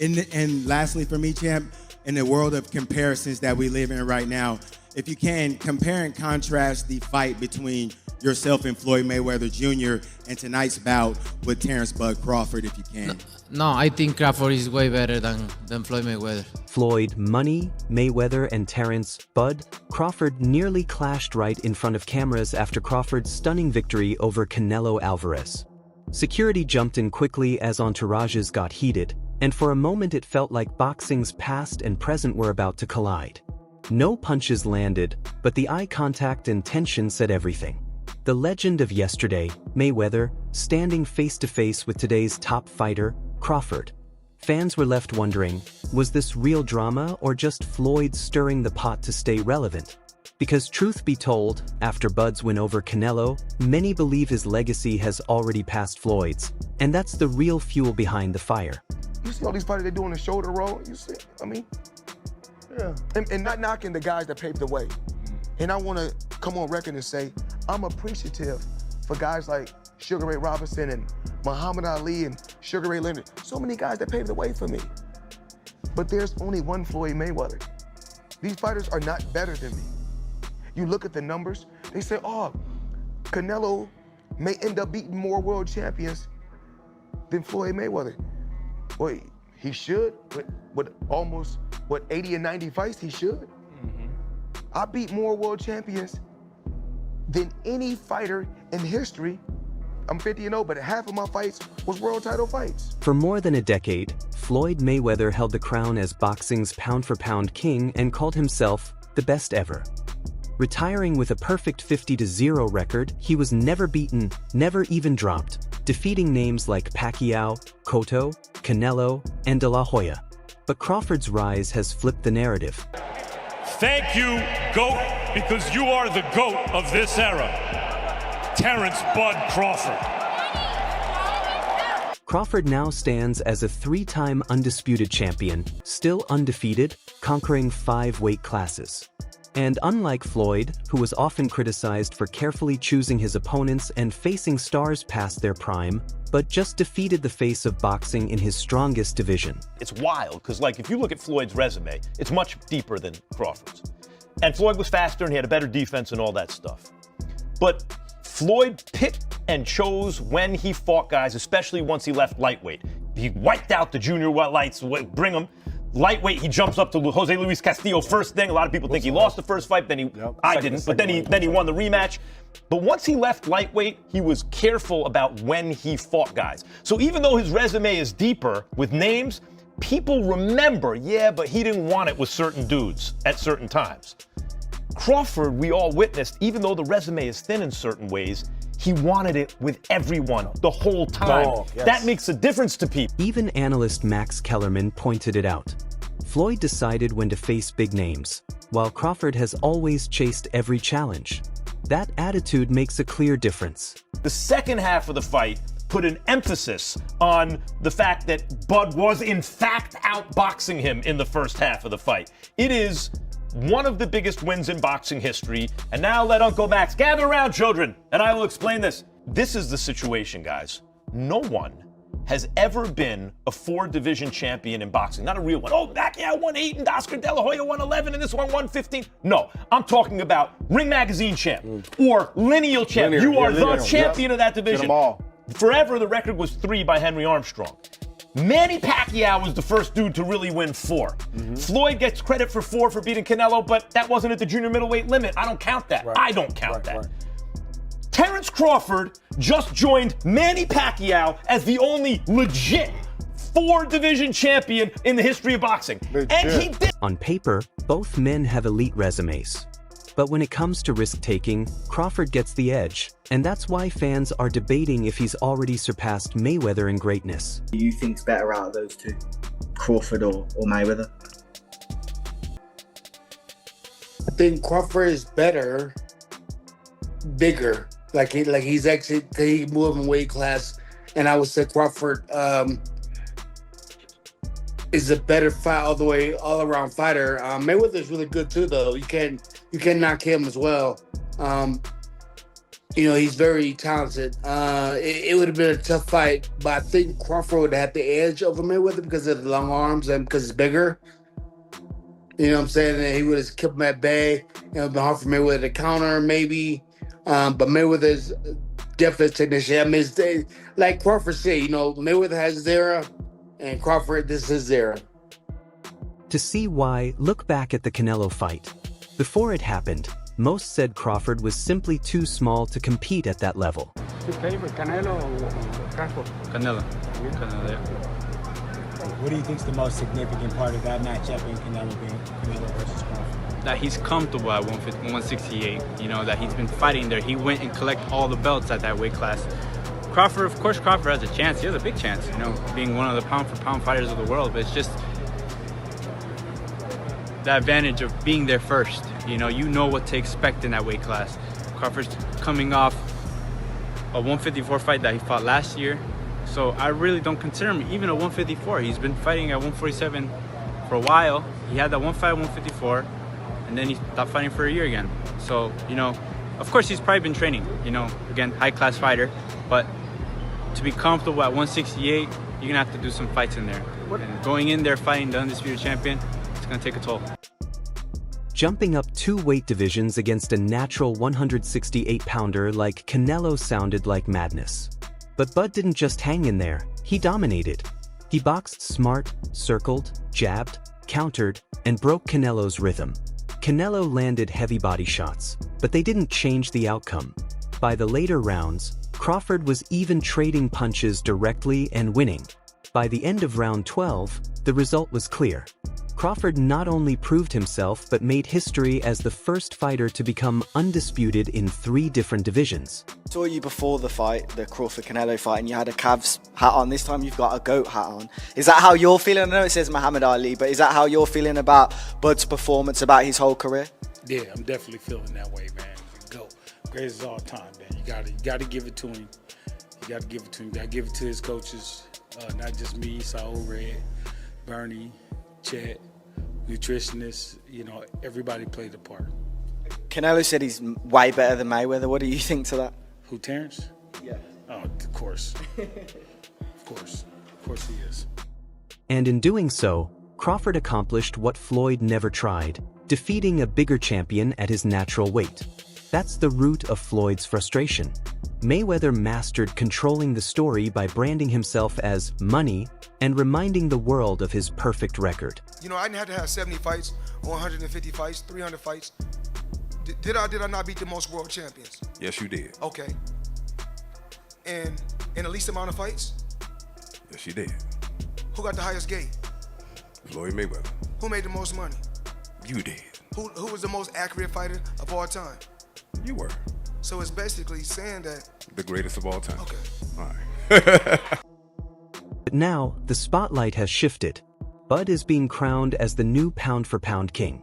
And lastly, for me, champ, in the world of comparisons that we live in right now, if you can compare and contrast the fight between yourself and Floyd Mayweather Jr. and tonight's bout with Terence "Bud" Crawford, if you can. No, I think Crawford is way better than Floyd Mayweather. Floyd Money, Mayweather, and Terence "Bud" Crawford nearly clashed right in front of cameras after Crawford's stunning victory over Canelo Alvarez. Security jumped in quickly as entourages got heated, and for a moment it felt like boxing's past and present were about to collide. No punches landed, but the eye contact and tension said everything. The legend of yesterday, Mayweather, standing face-to-face with today's top fighter, Crawford. Fans were left wondering, was this real drama or just Floyd stirring the pot to stay relevant? Because truth be told, after Bud's win over Canelo, many believe his legacy has already passed Floyd's, and that's the real fuel behind the fire. You see all these fighters, they doing the shoulder roll, you see, yeah. And not knocking the guys that paved the way. And I want to come on record and say, I'm appreciative for guys like Sugar Ray Robinson and Muhammad Ali and Sugar Ray Leonard. So many guys that paved the way for me. But there's only one Floyd Mayweather. These fighters are not better than me. You look at the numbers, they say, oh, Canelo may end up beating more world champions than Floyd Mayweather. Well, he should, with almost, 80 and 90 fights, he should. I beat more world champions than any fighter in history. I'm 50-0, but half of my fights was world title fights. For more than a decade, Floyd Mayweather held the crown as boxing's pound-for-pound king and called himself the best ever. Retiring with a perfect 50-0 record, he was never beaten, never even dropped, defeating names like Pacquiao, Cotto, Canelo, and De La Hoya. But Crawford's rise has flipped the narrative. Thank you, GOAT, because you are the GOAT of this era. Terence "Bud" Crawford. Crawford now stands as a three-time undisputed champion, still undefeated, conquering 5 weight classes. And unlike Floyd, who was often criticized for carefully choosing his opponents and facing stars past their prime, but just defeated the face of boxing in his strongest division. It's wild, because if you look at Floyd's resume, it's much deeper than Crawford's. And Floyd was faster and he had a better defense and all that stuff. But Floyd picked and chose when he fought guys, especially once he left lightweight. He wiped out the junior lights, bring them. Lightweight, he jumps up to Jose Luis Castillo first thing. A lot of people think he lost the first fight, I didn't, but then he won the rematch. But once he left lightweight, he was careful about when he fought guys. So even though his resume is deeper with names, people remember, yeah, but he didn't want it with certain dudes at certain times. Crawford, we all witnessed, even though the resume is thin in certain ways, he wanted it with everyone the whole time. Oh, yes. That makes a difference to people. Even analyst Max Kellerman pointed it out. Floyd decided when to face big names, while Crawford has always chased every challenge. That attitude makes a clear difference. The second half of the fight put an emphasis on the fact that Bud was in fact outboxing him in the first half of the fight. It is one of the biggest wins in boxing history. And now let Uncle Max gather around, children, and I will explain this. This is the situation, guys. No one has ever been a 4-division champion in boxing. Not a real one. Oh, Pacquiao won 8 and Oscar De La Hoya won 11 and this one won 15. No, I'm talking about Ring Magazine champ or lineal champ. You are the champion of that division. Get them all. Forever, the record was 3 by Henry Armstrong. Manny Pacquiao was the first dude to really win 4. Floyd gets credit for 4 for beating Canelo, but that wasn't at the junior middleweight limit. I don't count that. I don't count that. Terence Crawford just joined Manny Pacquiao as the only legit 4-division champion in the history of boxing. And he did. On paper, both men have elite resumes. But when it comes to risk-taking, Crawford gets the edge, and that's why fans are debating if he's already surpassed Mayweather in greatness. Who do you think's better out of those two, Crawford or Mayweather? I think Crawford is better, bigger. He's actually he moved in weight class, and I would say Crawford is a better fight all around fighter. Mayweather's really good too, though. You can't knock him as well. You know, he's very talented. It would have been a tough fight, but I think Crawford would have the edge over Mayweather because of the long arms and because it's bigger. You know what I'm saying? And he would have kept him at bay. You know, been hard for Mayweather to counter, maybe. But Mayweather's definitely a technician. I mean, like Crawford said, you know, Mayweather has his era, and Crawford, this is his era. To see why, look back at the Canelo fight. Before it happened, most said Crawford was simply too small to compete at that level. Your favorite, Canelo or Crawford? Canelo. Canelo, yeah. What do you think is the most significant part of that matchup in Canelo versus Crawford? That he's comfortable at 168. You know, that he's been fighting there. He went and collected all the belts at that weight class. Crawford, of course, Crawford has a chance. He has a big chance, you know, being one of the pound-for-pound fighters of the world. But it's just the advantage of being there first. You know what to expect in that weight class. Crawford's coming off a 154 fight that he fought last year. So I really don't consider him even a 154. He's been fighting at 147 for a while. He had that one fight at 154, and then he stopped fighting for a year again. So, you know, of course he's probably been training, you know, again, high-class fighter. But to be comfortable at 168, you're going to have to do some fights in there. And going in there fighting the undisputed champion, it's going to take a toll. Jumping up 2 weight divisions against a natural 168-pounder like Canelo sounded like madness. But Bud didn't just hang in there, he dominated. He boxed smart, circled, jabbed, countered, and broke Canelo's rhythm. Canelo landed heavy body shots, but they didn't change the outcome. By the later rounds, Crawford was even trading punches directly and winning. By the end of round 12, the result was clear. Crawford not only proved himself but made history as the first fighter to become undisputed in 3 different divisions. I saw you before the fight, the Crawford-Canelo fight, and you had a Cavs hat on. This time you've got a GOAT hat on. Is that how you're feeling? I know it says Muhammad Ali, but is that how you're feeling about Bud's performance, about his whole career? Yeah, I'm definitely feeling that way, man. GOAT. Greatest of all time, man. You gotta give it to him. You gotta give it to him. You gotta give it to his coaches. Not just me, Saul Red, Bernie, Chet, nutritionists, you know, everybody played a part. Canelo said he's way better than Mayweather. What do you think to that? Who, Terence? Yeah. Oh, of course. Of course he is. And in doing so, Crawford accomplished what Floyd never tried, defeating a bigger champion at his natural weight. That's the root of Floyd's frustration. Mayweather mastered controlling the story by branding himself as money and reminding the world of his perfect record. You know, I didn't have to have 70 fights, 150 fights, 300 fights. Did I not beat the most world champions? Yes, you did. Okay. And in the least amount of fights? Yes, you did. Who got the highest gate? Floyd Mayweather. Who made the most money? You did. Who was the most accurate fighter of all time? You were. So it's basically saying that... The greatest of all time. Okay. All right. But now, the spotlight has shifted. Bud is being crowned as the new pound-for-pound king.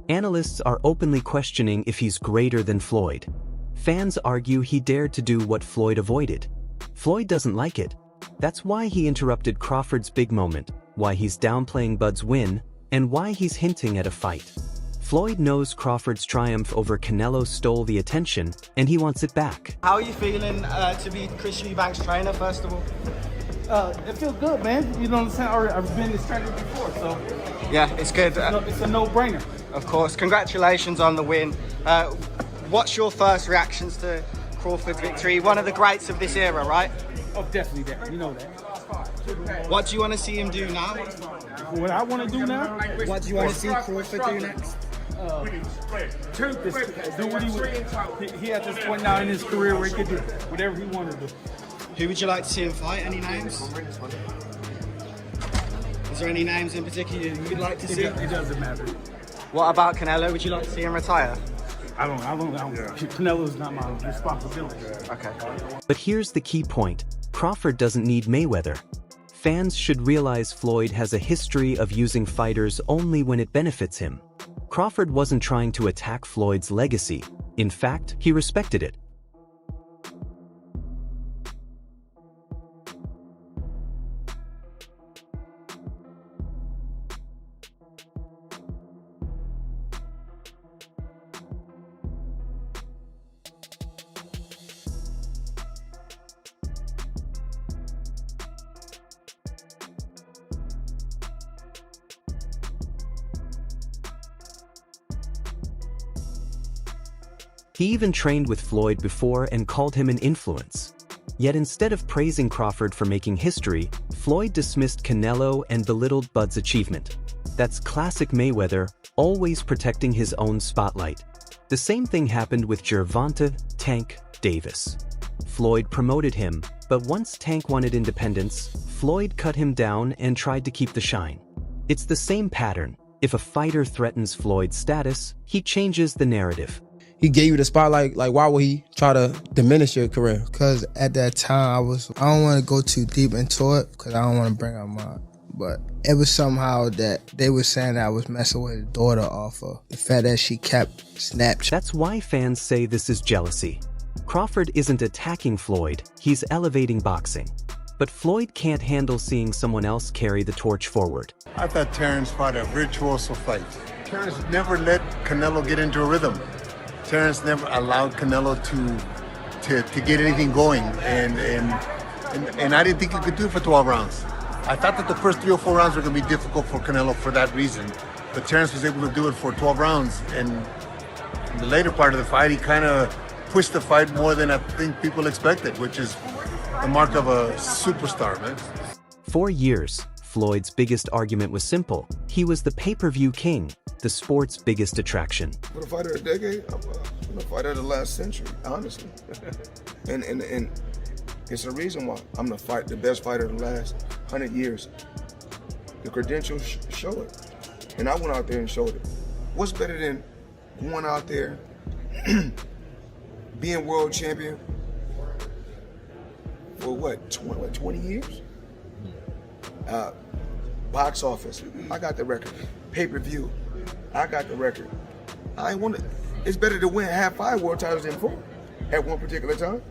Analysts are openly questioning if he's greater than Floyd. Fans argue he dared to do what Floyd avoided. Floyd doesn't like it. That's why he interrupted Crawford's big moment, why he's downplaying Bud's win, and why he's hinting at a fight. Floyd knows Crawford's triumph over Canelo stole the attention, and he wants it back. How are you feeling to be Chris Eubank's trainer, first of all? It feels good, man. You know what I'm saying? I've been this trainer before, so... Yeah, it's good. It's a no-brainer. Of course. Congratulations on the win. What's your first reactions to Crawford's victory? One of the greats of this era, right? Oh, definitely that. You know that. What do you want to see him do now? What I want to do now? What do you want to see Crawford do next? Do what he at this point now in his career where he could do whatever he wanted to do. Who would you like to see him fight? Any names? Is there any names in particular you'd like to see? It doesn't matter. What about Canelo? Would you like to see him retire? I don't. Canelo's not my responsibility. Okay. But here's the key point. Crawford doesn't need Mayweather. Fans should realize Floyd has a history of using fighters only when it benefits him. Crawford wasn't trying to attack Floyd's legacy. In fact, he respected it. He even trained with Floyd before and called him an influence. Yet instead of praising Crawford for making history, Floyd dismissed Canelo and belittled Bud's achievement. That's classic Mayweather, always protecting his own spotlight. The same thing happened with Gervonta "Tank" Davis. Floyd promoted him, but once Tank wanted independence, Floyd cut him down and tried to keep the shine. It's the same pattern. If a fighter threatens Floyd's status, he changes the narrative. He gave you the spotlight, like why would he try to diminish your career? Because at that time, I don't want to go too deep into it because I don't want to bring up but it was somehow that they were saying that I was messing with his daughter off of the fact that she kept Snapchat. That's why fans say this is jealousy. Crawford isn't attacking Floyd, he's elevating boxing. But Floyd can't handle seeing someone else carry the torch forward. I thought Terence fought a virtuoso fight. Terence never let Canelo get into a rhythm. Terence never allowed Canelo to get anything going, and I didn't think he could do it for 12 rounds. I thought that the first 3 or 4 rounds were going to be difficult for Canelo for that reason, but Terence was able to do it for 12 rounds, and in the later part of the fight, he kind of pushed the fight more than I think people expected, which is the mark of a superstar, man. For years, Floyd's biggest argument was simple. He was the pay-per-view king, the sport's biggest attraction. For the fighter of the decade, I'm the fighter of the last century, honestly. and it's a reason why I'm the best fighter of the last 100 years. The credentials show it. And I went out there and showed it. What's better than going out there, being world champion for what, 20 years? Box office, I got the record. Pay-per-view, I got the record. It's better to win 5 world titles than 4 at one particular time.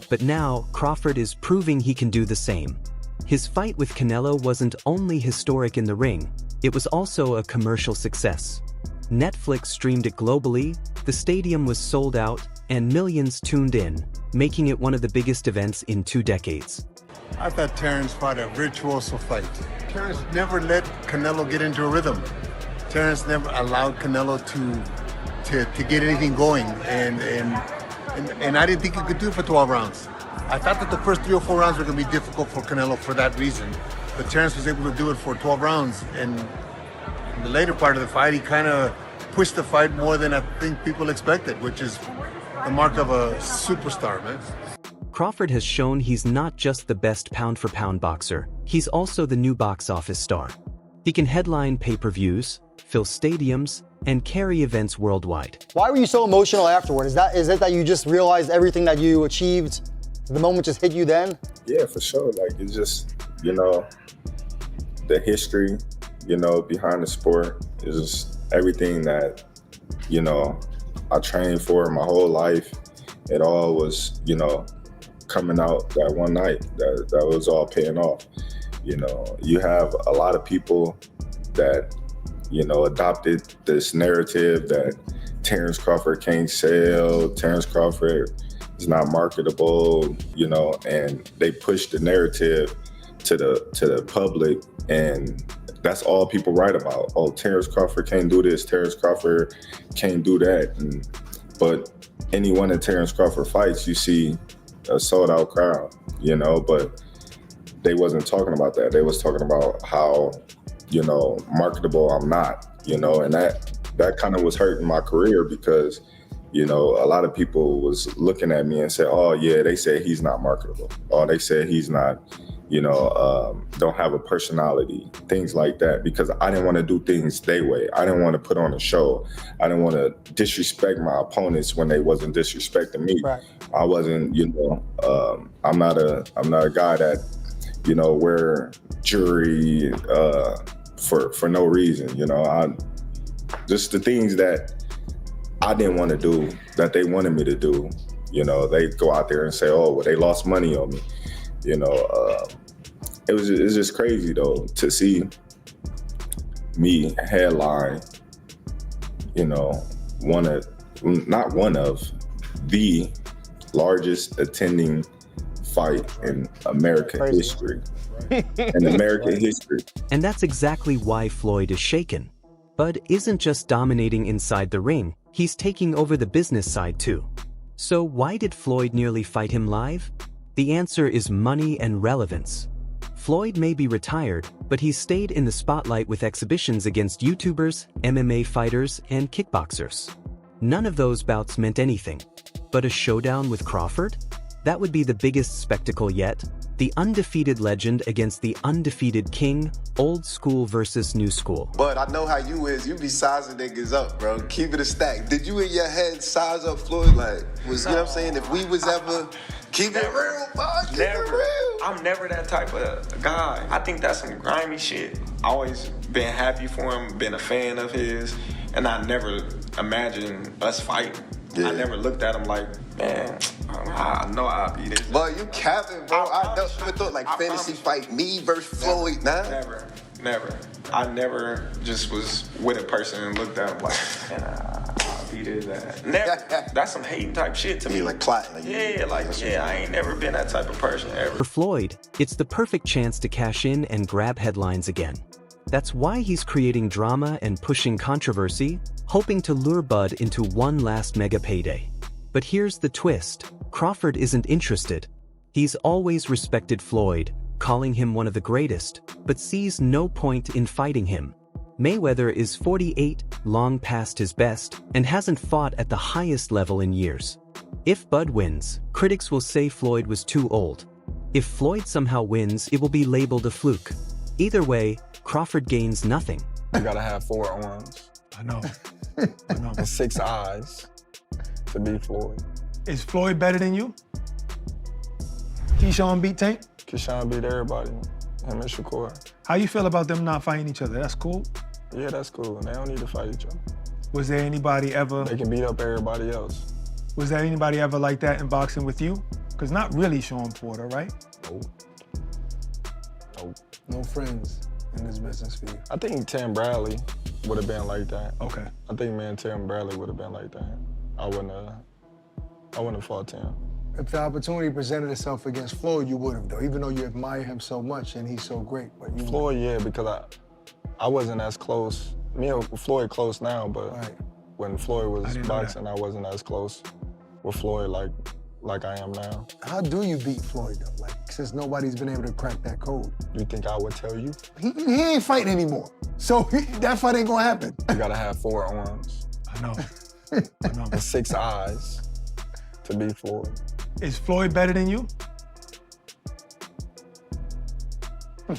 But now, Crawford is proving he can do the same. His fight with Canelo wasn't only historic in the ring, it was also a commercial success. Netflix streamed it globally, the stadium was sold out, and millions tuned in, making it one of the biggest events in 2 decades. I thought Terence fought a virtuoso fight. Terence never let Canelo get into a rhythm. Terence never allowed Canelo to get anything going, and I didn't think he could do it for 12 rounds. I thought that the first 3 or 4 rounds were going to be difficult for Canelo for that reason, but Terence was able to do it for 12 rounds, and in the later part of the fight, he kind of pushed the fight more than I think people expected, which is the mark of a superstar, man. Crawford has shown he's not just the best pound-for-pound boxer, he's also the new box office star. He can headline pay-per-views, fill stadiums, and carry events worldwide. Why were you so emotional afterward? Is it that you just realized everything that you achieved, the moment just hit you then? Yeah, for sure. Like, it's just, the history, behind the sport is just everything that, I trained for my whole life. It all was, coming out that one night. That was all paying off. You have a lot of people that, adopted this narrative that Terence Crawford can't sell, Terence Crawford is not marketable, and they push the narrative to the public, and that's all people write about. Oh, Terence Crawford can't do this, Terence Crawford can't do that. But any one of Terence Crawford fights, you see a sold out crowd, but they wasn't talking about that. They was talking about how, marketable I'm not, and that kind of was hurting my career because, a lot of people was looking at me and said, oh yeah, they said he's not marketable. Or they said he's not, don't have a personality, things like that, because I didn't want to do things their way. I didn't want to put on a show. I didn't want to disrespect my opponents when they wasn't disrespecting me. Right. I wasn't, I'm not a guy that, wear jewelry for no reason. Just the things that I didn't want to do that they wanted me to do. They go out there and say, oh, well, they lost money on me. It's just crazy though to see me headline, not one of the largest attending fight in American history. In American history. And that's exactly why Floyd is shaken. Bud isn't just dominating inside the ring, he's taking over the business side too. So why did Floyd nearly fight him live? The answer is money and relevance. Floyd may be retired, but he's stayed in the spotlight with exhibitions against YouTubers, MMA fighters, and kickboxers. None of those bouts meant anything. But a showdown with Crawford? That would be the biggest spectacle yet. The undefeated legend against the undefeated king, old school versus new school. But I know how you is. You be sizing niggas up, bro. Keep it a stack. Did you in your head size up Floyd? Like, you know what I'm saying? If we was ever keep it real, bud, keep it real. I'm never that type of guy. I think that's some grimy shit. Always been happy for him, been a fan of his, and I never imagined us fighting. I never looked at him like, man, I know I'll be this. But you capping, bro. I never thought like fantasy fight me versus Floyd, nah. Never. I never just was with a person and looked at him like, man, I'll be this. Never. That's some hating type shit to me. Like plotting. I ain't never been that type of person ever. For Floyd, it's the perfect chance to cash in and grab headlines again. That's why he's creating drama and pushing controversy, hoping to lure Bud into one last mega payday. But here's the twist. Crawford isn't interested. He's always respected Floyd, calling him one of the greatest, but sees no point in fighting him. Mayweather is 48, long past his best, and hasn't fought at the highest level in years. If Bud wins, critics will say Floyd was too old. If Floyd somehow wins, it will be labeled a fluke. Either way, Crawford gains nothing. You gotta have 4 arms. I know. And 6 eyes to beat Floyd. Is Floyd better than you? Keyshawn beat Tank? Keyshawn beat everybody. Him and Shakur. How you feel about them not fighting each other? That's cool? Yeah, that's cool. They don't need to fight each other. Was there anybody ever... They can beat up everybody else. Was there anybody ever like that in boxing with you? Because not really Sean Porter, right? Nope. No friends in this business for you. I think Tim Bradley would have been like that. Okay. I think me and Tim Bradley would have been like that. I wouldn't have fought Tim. If the opportunity presented itself against Floyd, you would have, though, even though you admire him so much and he's so great. But you Floyd, yeah, because I wasn't as close. Me and Floyd close now, but when Floyd was boxing, I wasn't as close with Floyd like I am now. How do you beat Floyd, though? Like, since nobody's been able to crack that code. You think I would tell you? He ain't fighting anymore. So that fight ain't gonna happen. You gotta have 4 arms. I know. And 6 eyes to beat Floyd. Is Floyd better than you? I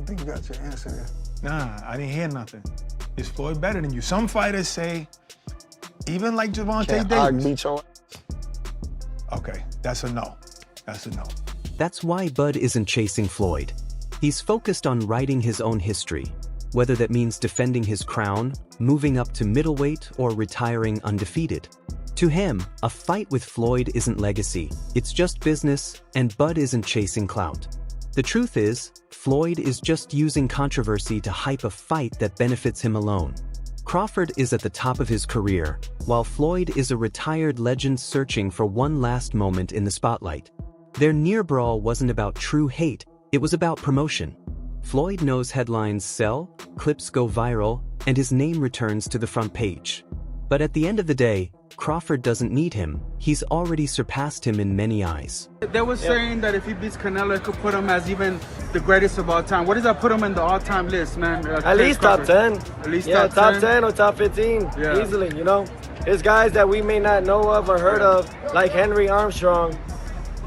think you got your answer there. Nah, I didn't hear nothing. Is Floyd better than you? Some fighters say, even like Gervonta Davis. Beat your... Okay, that's a no. That's a no. That's why Bud isn't chasing Floyd. He's focused on writing his own history, whether that means defending his crown, moving up to middleweight, or retiring undefeated. To him, a fight with Floyd isn't legacy, it's just business, and Bud isn't chasing clout. The truth is, Floyd is just using controversy to hype a fight that benefits him alone. Crawford is at the top of his career, while Floyd is a retired legend searching for one last moment in the spotlight. Their near brawl wasn't about true hate, it was about promotion. Floyd knows headlines sell, clips go viral, and his name returns to the front page. But at the end of the day, Crawford doesn't need him, he's already surpassed him in many eyes. They were saying that if he beats Canelo, it could put him as even the greatest of all time. What does that put him in the all-time list, man? At least top 10. At least top 10. top 10 or top 15, easily, you know? There's guys that we may not know of or heard of, like Henry Armstrong.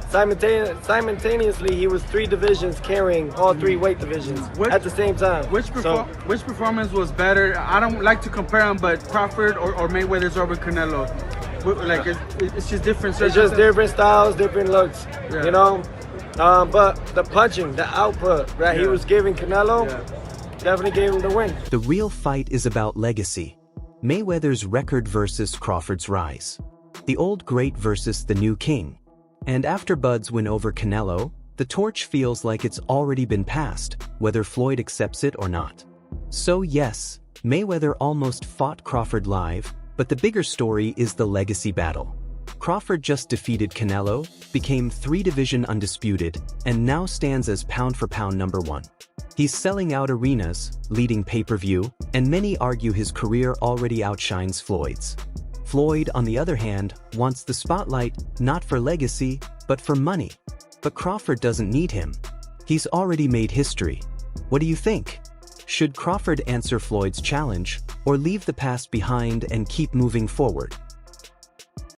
Simultaneously, he was 3 divisions carrying all 3 weight divisions at the same time. Which performance was better? I don't like to compare them, but Crawford or Mayweather's over Canelo. Like it's just different. It's just different styles, different looks, you know. But the punching, the output that he was giving Canelo, definitely gave him the win. The real fight is about legacy. Mayweather's record versus Crawford's rise. The old great versus the new king. And after Bud's win over Canelo, the torch feels like it's already been passed, whether Floyd accepts it or not. So yes, Mayweather almost fought Crawford live, but the bigger story is the legacy battle. Crawford just defeated Canelo, became 3-division undisputed, and now stands as pound-for-pound #1. He's selling out arenas, leading pay-per-view, and many argue his career already outshines Floyd's. Floyd, on the other hand, wants the spotlight not for legacy, but for money. But Crawford doesn't need him. He's already made history. What do you think? Should Crawford answer Floyd's challenge, or leave the past behind and keep moving forward?